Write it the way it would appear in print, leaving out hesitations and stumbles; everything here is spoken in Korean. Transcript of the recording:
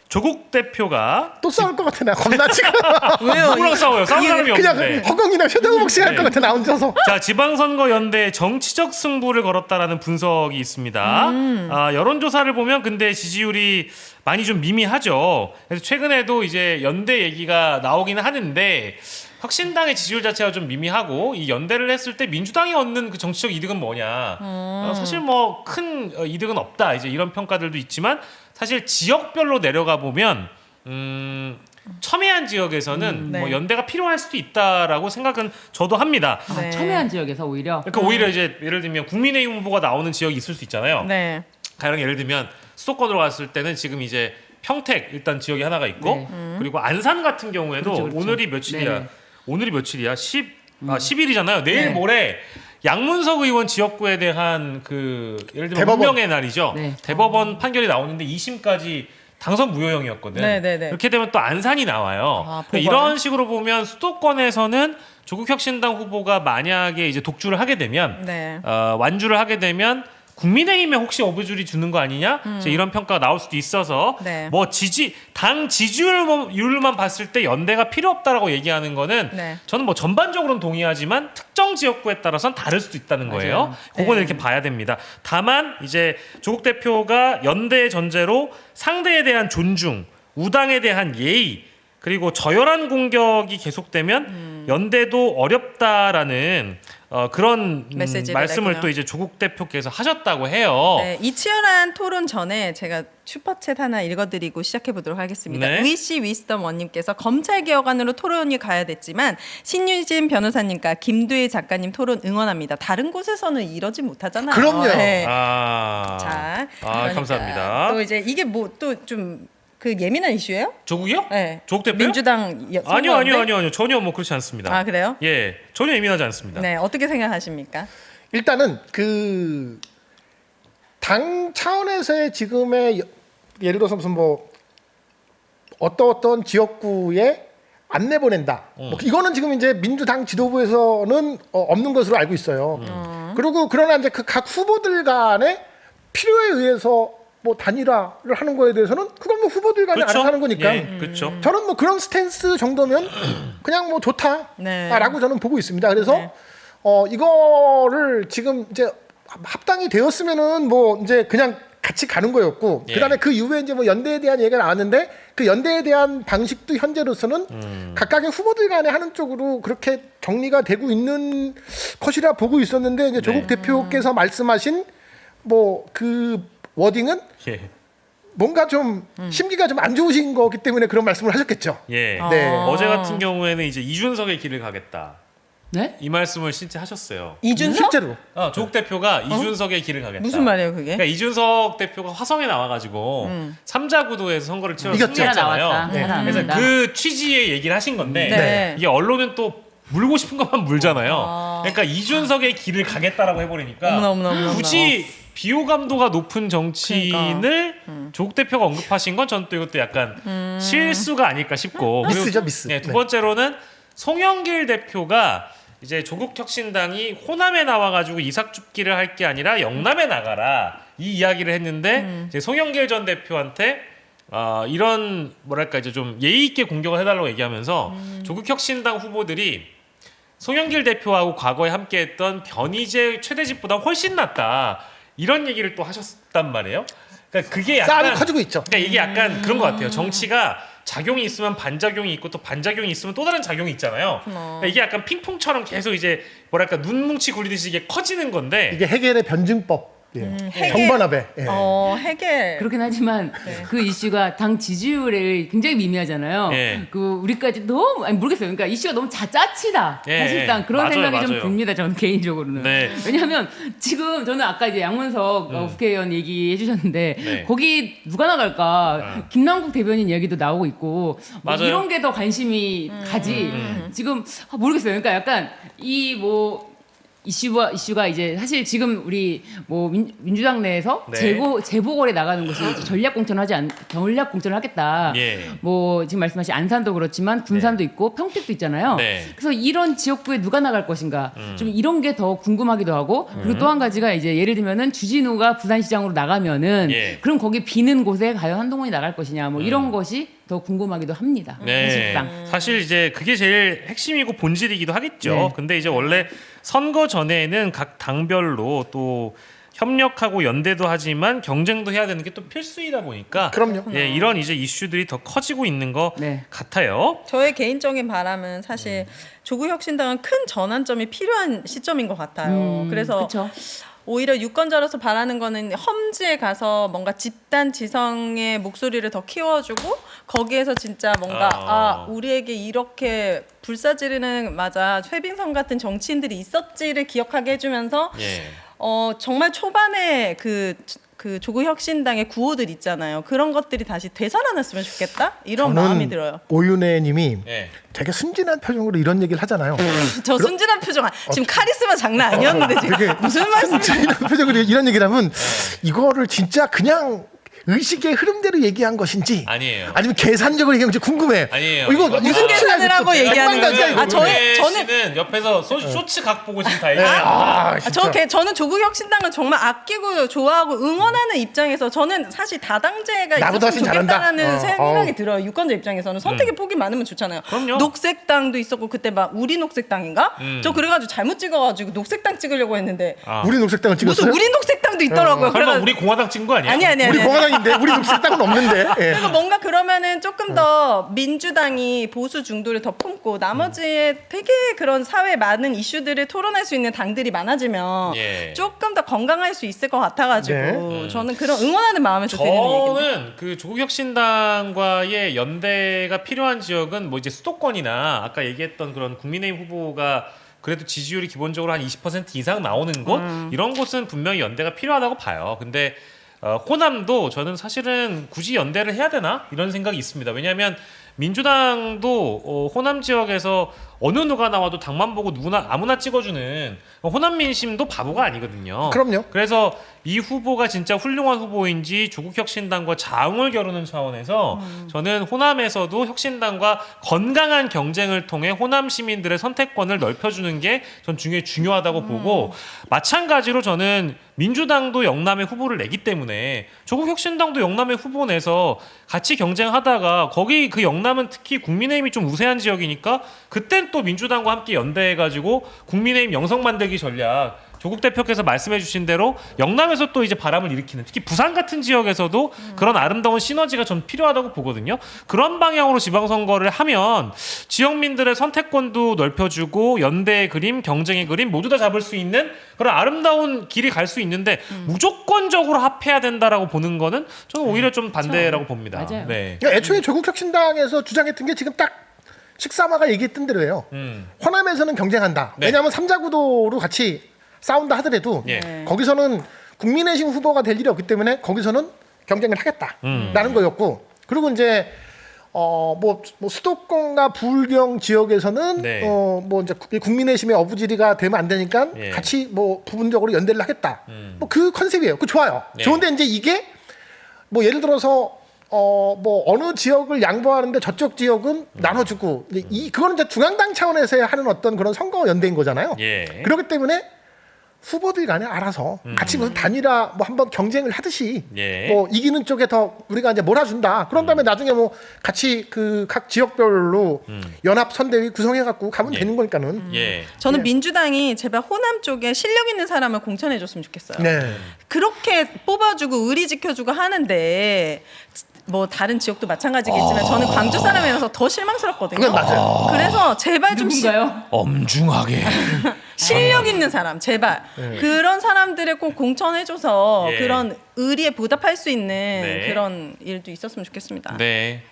조국 대표가 또 싸울 것 같아. 나 겁나 지금. 왜요? 누구랑 싸워요? 싸울 사람이 그냥 없는데. 허경이랑 최동욱 씨가 할 것 네. 같아. 나 혼자서. 자, 지방선거 연대에 정치적 승부를 걸었다라는 분석이 있습니다. 여론조사를 보면 근데 지지율이 많이 좀 미미하죠. 그래서 최근에도 이제 연대 얘기가 나오기는 하는데 혁신당의 지지율 자체가 좀 미미하고 이 연대를 했을 때 민주당이 얻는 그 정치적 이득은 뭐냐. 사실 뭐 큰 이득은 없다. 이제 이런 평가들도 있지만 사실 지역별로 내려가 보면 첨예한 지역에서는 네. 뭐 연대가 필요할 수도 있다라고 생각은 저도 합니다. 네. 첨예한 지역에서 오히려 그러니까 오히려 이제 예를 들면 국민의힘 후보가 나오는 지역이 있을 수 있잖아요. 네. 가령 예를 들면 수도권으로 갔을 때는 지금 이제 평택 일단 지역이 하나가 있고 네. 그리고 안산 같은 경우에도 그렇죠, 그렇죠. 오늘이 며칠이야? 네네. 오늘이 며칠이야? 10일이잖아요. 내일 네. 모레 양문석 의원 지역구에 대한 그 예를 들면 대법원. 운명의 날이죠. 네. 대법원 판결이 나오는데 2심까지 당선 무효형이었거든. 네네네. 그렇게 되면 또 안산이 나와요. 아, 그러니까 이런 식으로 보면 수도권에서는 조국혁신당 후보가 만약에 이제 독주를 하게 되면 네. 완주를 하게 되면 국민의힘에 혹시 어부줄이 주는 거 아니냐? 이제 이런 평가가 나올 수도 있어서 네. 뭐 당 지지율만 봤을 때 연대가 필요 없다라고 얘기하는 거는 네. 저는 뭐 전반적으로는 동의하지만 특정 지역구에 따라서는 다를 수도 있다는 거예요. 맞아요. 그거는 네. 이렇게 봐야 됩니다. 다만 이제 조국 대표가 연대의 전제로 상대에 대한 존중, 우당에 대한 예의 그리고 저열한 공격이 계속되면 연대도 어렵다라는 그런 메시지를 말씀을 냈군요. 또 이제 조국 대표께서 하셨다고 해요. 네, 이 치열한 토론 전에 제가 슈퍼챗 하나 읽어드리고 시작해 보도록 하겠습니다. 네. 위시 위스덤 원님께서 검찰 개혁안으로 토론이 가야 됐지만 신유진 변호사님과 김두희 작가님 토론 응원합니다. 다른 곳에서는 이러지 못하잖아요. 그럼요. 네. 자, 그러니까 감사합니다. 또 이제 이게 뭐 또 좀 그 예민한 이슈예요? 조국이요? 네. 조국 대표요? 민주당 아니요 전혀 뭐 그렇지 않습니다. 아 그래요? 예, 전혀 예민하지 않습니다. 네, 어떻게 생각하십니까? 일단은 그 당 차원에서의 지금의 예를 들어서 무슨 뭐 어떤 지역구에 안 내보낸다. 뭐 이거는 지금 이제 민주당 지도부에서는 없는 것으로 알고 있어요. 그리고 그러나 이제 그 각 후보들 간의 필요에 의해서 뭐 단일화를 하는 거에 대해서는 그건 뭐 후보들 간에 알아서 하는 거니까. 예, 그렇죠. 저는 뭐 그런 스탠스 정도면 그냥 뭐 좋다라고 네. 저는 보고 있습니다. 그래서 네. 이거를 지금 이제 합당이 되었으면은 뭐 이제 그냥 같이 가는 거였고 예. 그다음에 그 이후에 이제 뭐 연대에 대한 얘기가 나왔는데 그 연대에 대한 방식도 현재로서는 각각의 후보들 간에 하는 쪽으로 그렇게 정리가 되고 있는 것이라 보고 있었는데 이제 조국 대표께서 말씀하신 뭐 그 워딩은 예. 뭔가 좀 심기가 좀 안 좋으신 거기 때문에 그런 말씀을 하셨겠죠. 예. 네. 어제 같은 경우에는 이제 이준석의 길을 가겠다. 네? 이 말씀을 진짜 하셨어요. 이준석? 실제로. 조국 대표가 이준석의 길을 가겠다. 무슨 말이에요 그게? 그러니까 이준석 대표가 화성에 나와가지고 삼자구도에서 선거를 치러서 이겼죠. 승리했잖아요. 나왔다. 네. 그래서 나왔다. 그 취지의 얘기를 하신 건데 네. 이게 언론은 또 물고 싶은 것만 물잖아요. 아. 그러니까 이준석의 길을 가겠다라고 해버리니까 어머나. 굳이 비호감도가 높은 정치인을 조국 대표가 언급하신 건 전 또 이것도 약간 실수가 아닐까 싶고 미스죠, 그리고 미스. 네, 두 네. 번째로는 송영길 대표가 이제 조국 혁신당이 호남에 나와가지고 이삭줍기를 할 게 아니라 영남에 나가라 이 이야기를 했는데 이제 송영길 전 대표한테 이런 뭐랄까 이제 좀 예의 있게 공격을 해달라고 얘기하면서 조국 혁신당 후보들이 송영길 대표하고 과거에 함께했던 변희재 최대집보다 훨씬 낫다 이런 얘기를 또 하셨단 말이에요. 그러니까 그게 싸움이 약간 커지고 있죠. 그러니까 이게 약간 그런 것 같아요. 정치가 작용이 있으면 반작용이 있고 또 반작용이 있으면 또 다른 작용이 있잖아요. 그러니까 이게 약간 핑퐁처럼 계속 이제 뭐랄까 눈뭉치 굴리듯이 이게 커지는 건데 이게 해겔의 변증법. 예. 해겔. 정반합에. 예. 해겔. 그렇긴 하지만 그 이슈가 당 지지율에 굉장히 미미하잖아요. 예. 그 우리까지 너무 모르겠어요. 그러니까 이슈가 너무 짜치다. 예, 사실상 예. 그런 맞아요, 생각이 좀 맞아요. 듭니다. 저는 개인적으로는. 네. 왜냐하면 지금 저는 아까 이제 양문석 국회의원 얘기해 주셨는데 네. 거기 누가 나갈까? 김남국 대변인 얘기도 나오고 있고 뭐 맞아요. 이런 게 더 관심이 가지. 지금 모르겠어요. 그러니까 약간 이 뭐 이슈가 이제 사실 지금 우리 뭐 민주당 내에서 네. 재보궐에 나가는 것이 이제 전략 공천을 하겠다. 예. 뭐 지금 말씀하신 안산도 그렇지만 군산도 있고 평택도 있잖아요. 네. 그래서 이런 지역구에 누가 나갈 것인가 좀 이런 게 더 궁금하기도 하고 그리고 또 한 가지가 이제 예를 들면은 주진우가 부산시장으로 나가면은 예. 그럼 거기 비는 곳에 과연 한동훈이 나갈 것이냐 뭐 이런 것이 더 궁금하기도 합니다. 네. 현실상. 사실 이제 그게 제일 핵심이고 본질이기도 하겠죠. 네. 근데 이제 원래 선거 전에는 각 당별로 또 협력하고 연대도 하지만 경쟁도 해야 되는 게 또 필수이다 보니까 그럼요. 예, 이런 이제 이슈들이 더 커지고 있는 것 네. 같아요. 저의 개인적인 바람은 사실 조국 혁신당은 큰 전환점이 필요한 시점인 것 같아요. 그래서 그쵸? 오히려 유권자로서 바라는 거는 험지에 가서 뭔가 집단 지성의 목소리를 더 키워주고 거기에서 진짜 뭔가 우리에게 이렇게 불사지르는 맞아 최빙선 같은 정치인들이 있었지를 기억하게 해주면서 예. 정말 초반에 그 조국 혁신당의 구호들 있잖아요. 그런 것들이 다시 되살아났으면 좋겠다 이런 마음이 들어요. 오윤혜님이 예. 되게 순진한 표정으로 이런 얘기를 하잖아요. 저 순진한 표정 지금 카리스마 장난 아니었는데 지금 되게 무슨 말씀이세요? 순진한 표정으로 이런 얘기를 하면 이거를 진짜 그냥 의식의 흐름대로 얘기한 것인지 아니에요. 아니면 계산적으로 얘기한 건지 궁금해. 아니에요. 이거 이거 무슨 계산을 하고 얘기하는 거죠? 저는 씨는 옆에서 쇼츠 각 보고 지금 다 얘기해요. 저는 조국 혁신당을 정말 아끼고 좋아하고 응원하는 입장에서 저는 사실 다당제가 나보다 있었으면 훨씬 잘한다. 좋겠다라는 생각이 어우. 들어요. 유권자 입장에서는 선택의 폭이 많으면 좋잖아요. 그럼요. 녹색당도 있었고 그때 막 우리 녹색당인가? 저 그래가지고 잘못 찍어가지고 녹색당 찍으려고 했는데 우리 녹색당을 찍었어요? 무슨 우리 녹색당도 있더라고요. 설마 그래가- 우리 공화당 찍은 거 아니야? 아니. 우리 공화당인데 우리 녹색당은 없는데. 예. 그래서 뭔가 그러면은 조금 더 민주당이 보수 중도를 더 품고 나머지의 되게 그런 사회 많은 이슈들을 토론할 수 있는 당들이 많아지면 예. 조금 더 건강할 수 있을 것 같아가지고 네. 저는 그런 응원하는 마음에서 드리는 얘기입니다. 저는 그 조국혁신당과의 연대가 필요한 지역은 뭐 이제 수도권이나 아까 얘기했던 그런 국민의힘 후보가 그래도 지지율이 기본적으로 한 20% 이상 나오는 곳 이런 곳은 분명히 연대가 필요하다고 봐요. 근데 호남도 저는 사실은 굳이 연대를 해야 되나 이런 생각이 있습니다. 왜냐하면 민주당도 호남 지역에서 어느 누가 나와도 당만 보고 누구나 아무나 찍어주는 호남 민심도 바보가 아니거든요. 그럼요. 그래서 이 후보가 진짜 훌륭한 후보인지 조국 혁신당과 자웅을 겨루는 차원에서 저는 호남에서도 혁신당과 건강한 경쟁을 통해 호남 시민들의 선택권을 넓혀주는 게 전 중요하다고 보고 마찬가지로 저는 민주당도 영남에 후보를 내기 때문에 조국 혁신당도 영남에 후보 내서 같이 경쟁하다가 거기 그 영남은 특히 국민의힘이 좀 우세한 지역이니까 그땐 또 민주당과 함께 연대해가지고 국민의힘 영성 만들기 전략 조국 대표께서 말씀해주신 대로 영남에서 또 이제 바람을 일으키는 특히 부산 같은 지역에서도 그런 아름다운 시너지가 전 필요하다고 보거든요. 그런 방향으로 지방선거를 하면 지역민들의 선택권도 넓혀주고 연대의 그림, 경쟁의 그림 모두 다 잡을 수 있는 그런 아름다운 길이 갈 수 있는데 무조건적으로 합해야 된다라고 보는 거는 저는 오히려 좀 반대라고 봅니다. 맞아요. 네. 그러니까 애초에 조국혁신당에서 주장했던 게 지금 딱 식사마가 얘기했던 대로예요. 호남에서는 경쟁한다. 네. 왜냐하면 삼자구도로 같이 싸운다 하더라도 예. 거기서는 국민의힘 후보가 될 일이 없기 때문에 거기서는 경쟁을 하겠다라는 거였고 그리고 이제 뭐 수도권과 불경 지역에서는 네. 뭐 이제 국민의힘의 어부지리가 되면 안 되니까 예. 같이 뭐 부분적으로 연대를 하겠다. 뭐 그 컨셉이에요. 그 좋아요. 네. 좋은데 이제 이게 뭐 예를 들어서 뭐 어느 지역을 양보하는데 저쪽 지역은 나눠주고 이제 그거는 이제 중앙당 차원에서 하는 어떤 그런 선거 연대인 거잖아요. 예. 그렇기 때문에 후보들 간에 알아서 같이 무슨 단일화 뭐 한번 경쟁을 하듯이 예. 뭐 이기는 쪽에 더 우리가 이제 몰아준다. 그런 다음에 나중에 뭐 같이 그 각 지역별로 연합 선대위 구성해 갖고 가면 예. 되는 거니까는. 예. 저는 예. 민주당이 제발 호남 쪽에 실력 있는 사람을 공천해줬으면 좋겠어요. 네. 그렇게 뽑아주고 의리 지켜주고 하는데 뭐 다른 지역도 마찬가지겠지만 저는 광주 사람이라서 더 실망스럽거든요. 그건 맞아요. 그래서 제발 좀 누군가요? 엄중하게. 실력 있는 사람 제발 그런 사람들을 꼭 공천해줘서 예. 그런 의리에 보답할 수 있는 네. 그런 일도 있었으면 좋겠습니다. 네.